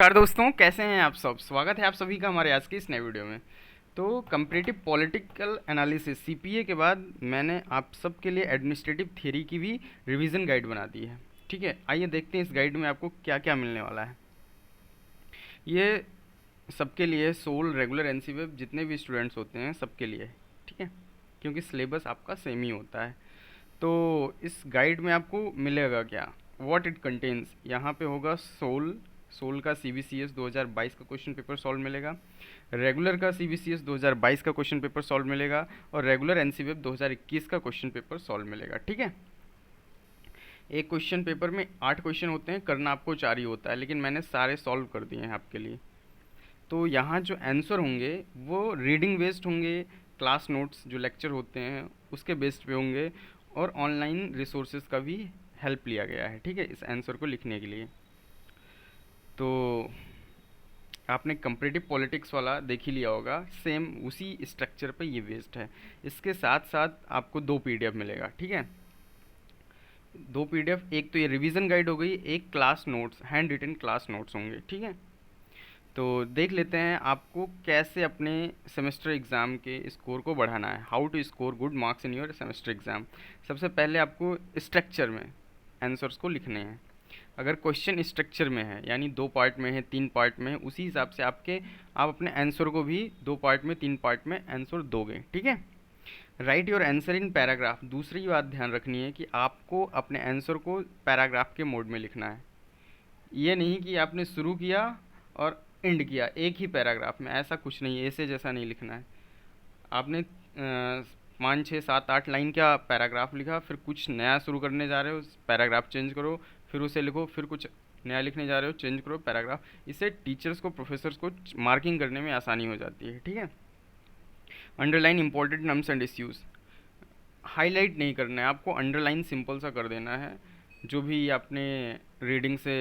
नमस्कार दोस्तों, कैसे हैं आप सब। स्वागत है आप सभी का हमारे आज के इस नए वीडियो में। तो कंपैरेटिव पॉलिटिकल एनालिसिस सीपीए के बाद मैंने आप सब के लिए एडमिनिस्ट्रेटिव थ्योरी की भी रिवीजन गाइड बना दी है। ठीक है, आइए देखते हैं इस गाइड में आपको क्या क्या मिलने वाला है। ये सबके लिए सोल रेगुलर एनसीवेब जितने भी स्टूडेंट्स होते हैं सबके लिए, ठीक है, क्योंकि सिलेबस आपका सेम ही होता है। तो इस गाइड में आपको मिलेगा क्या, व्हाट इट कंटेन्स। यहाँ पे होगा सोल सोल का CBCS 2022 का क्वेश्चन पेपर सॉल्व मिलेगा, रेगुलर का CBCS 2022 का क्वेश्चन पेपर सॉल्व मिलेगा, और रेगुलर एनसीवेब 2021 का क्वेश्चन पेपर सॉल्व मिलेगा। ठीक है, एक क्वेश्चन पेपर में 8 क्वेश्चन होते हैं, करना आपको 4 ही होता है, लेकिन मैंने सारे सॉल्व कर दिए हैं आपके लिए। तो यहाँ जो आंसर होंगे वो रीडिंग बेस्ड होंगे, क्लास नोट्स जो लेक्चर होते हैं उसके बेस्ड पे होंगे, और ऑनलाइन रिसोर्सेज का भी हेल्प लिया गया है, ठीक है, इस आंसर को लिखने के लिए। तो आपने कंपैरेटिव पॉलिटिक्स वाला देख ही लिया होगा, सेम उसी स्ट्रक्चर पे ये बेस्ड है। इसके साथ साथ आपको 2 PDF मिलेगा, ठीक है, 2 PDF। एक तो ये रिवीजन गाइड हो गई, एक class notes, handwritten class notes होंगे, ठीक है। तो देख लेते हैं आपको कैसे अपने सेमेस्टर एग्ज़ाम के स्कोर को बढ़ाना है, how to score good marks in your semester exam. सबसे पहले आपको स्ट्रक्चर में आंसर्स को लिखने हैं। अगर क्वेश्चन स्ट्रक्चर में है, यानी 2 पार्ट में है, 3 पार्ट में है, उसी हिसाब से आप अपने आंसर को भी 2 पार्ट में, 3 पार्ट में आंसर दोगे, ठीक है। Right your answer in paragraph. दूसरी बात ध्यान रखनी है कि आपको अपने आंसर को पैराग्राफ के मोड में लिखना है। ये नहीं कि आपने शुरू किया और एंड किया एक ही पैराग्राफ में, ऐसा कुछ नहीं, ऐसे जैसा नहीं लिखना है। आपने 5 6 7 8 लाइन का पैराग्राफ लिखा, फिर कुछ नया शुरू करने जा रहे हो, पैराग्राफ चेंज करो, फिर उसे लिखो, फिर कुछ नया लिखने जा रहे हो, चेंज करो पैराग्राफ। इससे टीचर्स को, प्रोफेसर्स को मार्किंग करने में आसानी हो जाती है, ठीक है। Underline important terms and issues, highlight नहीं करना है आपको, अंडरलाइन सिंपल सा कर देना है। जो भी आपने रीडिंग से,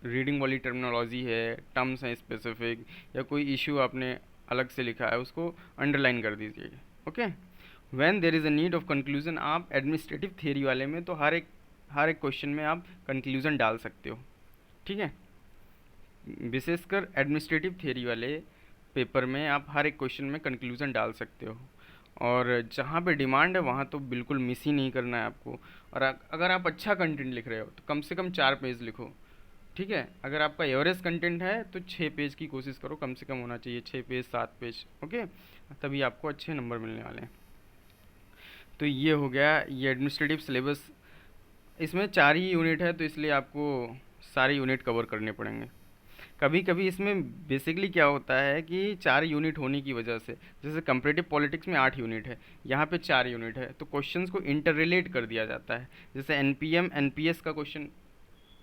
रीडिंग वाली टर्मिनोलॉजी है, टर्म्स हैं स्पेसिफिक, या कोई इशू आपने अलग से लिखा है, उसको अंडरलाइन कर दीजिए, okay. When there is a need of conclusion, आप एडमिनिस्ट्रेटिव थियरी वाले में तो हर एक क्वेश्चन में आप कंक्लूजन डाल सकते हो, ठीक है। विशेषकर एडमिनिस्ट्रेटिव थियरी वाले पेपर में आप हर एक क्वेश्चन में कंक्लूजन डाल सकते हो, और जहाँ पे डिमांड है वहाँ तो बिल्कुल मिस ही नहीं करना है आपको। और अगर आप अच्छा कंटेंट लिख रहे हो तो कम से कम 4 पेज लिखो, ठीक है। अगर आपका एवरेज कंटेंट है तो 6 पेज की कोशिश करो, कम से कम होना चाहिए 6 पेज 7 पेज, ओके, तभी आपको अच्छे नंबर मिलने वाले हैं। तो ये हो गया ये एडमिनिस्ट्रेटिव सिलेबस। इसमें 4 ही यूनिट है, तो इसलिए आपको सारे यूनिट कवर करने पड़ेंगे। कभी कभी इसमें बेसिकली क्या होता है कि 4 यूनिट होने की वजह से, जैसे कंपैरेटिव पॉलिटिक्स में 8 यूनिट है, यहाँ पे 4 यूनिट है, तो क्वेश्चंस को इंटर रिलेट कर दिया जाता है। जैसे NPM NPS का क्वेश्चन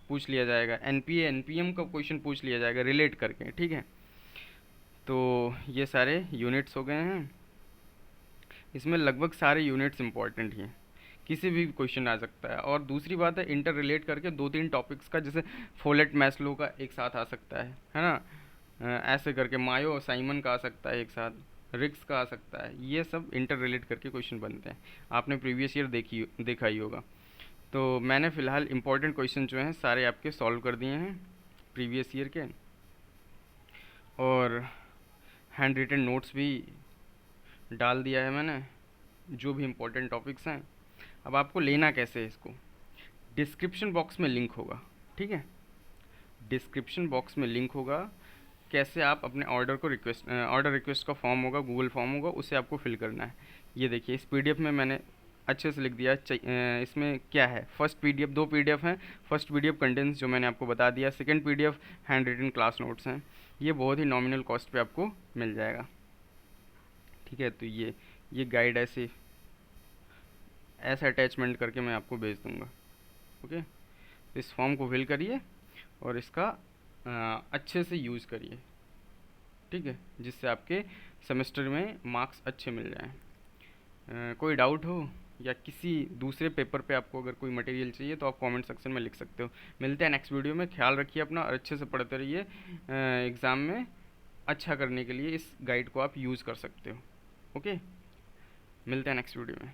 पूछ लिया जाएगा, NPA NPM का क्वेश्चन पूछ लिया जाएगा रिलेट करके, ठीक है। तो ये सारे यूनिट्स हो गए हैं। इसमें लगभग सारे यूनिट्स इंपॉर्टेंट ही हैं, किसी भी क्वेश्चन आ सकता है। और दूसरी बात है, इंटर रिलेट करके 2 3 टॉपिक्स का, जैसे फोलेट मैस्लो का एक साथ आ सकता है ना, ऐसे करके मायो और साइमन का आ सकता है एक साथ, रिक्स का आ सकता है, ये सब इंटर रिलेट करके क्वेश्चन बनते हैं। आपने प्रीवियस ईयर देखा ही होगा। तो मैंने फ़िलहाल इंपॉर्टेंट क्वेश्चन जो हैं सारे आपके सॉल्व कर दिए हैं प्रीवियस ईयर के, और हैंड रिटन नोट्स भी डाल दिया है मैंने, जो भी इम्पोर्टेंट टॉपिक्स हैं। अब आपको लेना कैसे है इसको, डिस्क्रिप्शन बॉक्स में लिंक होगा, ठीक है, डिस्क्रिप्शन बॉक्स में लिंक होगा। कैसे आप अपने ऑर्डर रिक्वेस्ट का फॉर्म होगा, गूगल फॉर्म होगा, उसे आपको फिल करना है। ये देखिए इस PDF में मैंने अच्छे से लिख दिया। इसमें क्या है, फर्स्ट PDF, 2 PDF हैं। फर्स्ट PDF कंटेंट्स जो मैंने आपको बता दिया, second PDF handwritten class notes हैं। ये बहुत ही नॉमिनल कॉस्ट पे आपको मिल जाएगा, ठीक है। तो ये गाइड ऐसे अटैचमेंट करके मैं आपको भेज दूँगा, ओके। तो इस फॉर्म को फिल करिए और इसका अच्छे से यूज़ करिए, ठीक है, जिससे आपके सेमेस्टर में मार्क्स अच्छे मिल जाएं। कोई डाउट हो या किसी दूसरे पेपर पे आपको अगर कोई मटेरियल चाहिए तो आप कमेंट सेक्शन में लिख सकते हो। मिलते हैं नेक्स्ट वीडियो में, ख्याल रखिए अपना और अच्छे से पढ़ते रहिए। एग्ज़ाम में अच्छा करने के लिए इस गाइड को आप यूज़ कर सकते हो, ओके। मिलते हैं नेक्स्ट वीडियो में।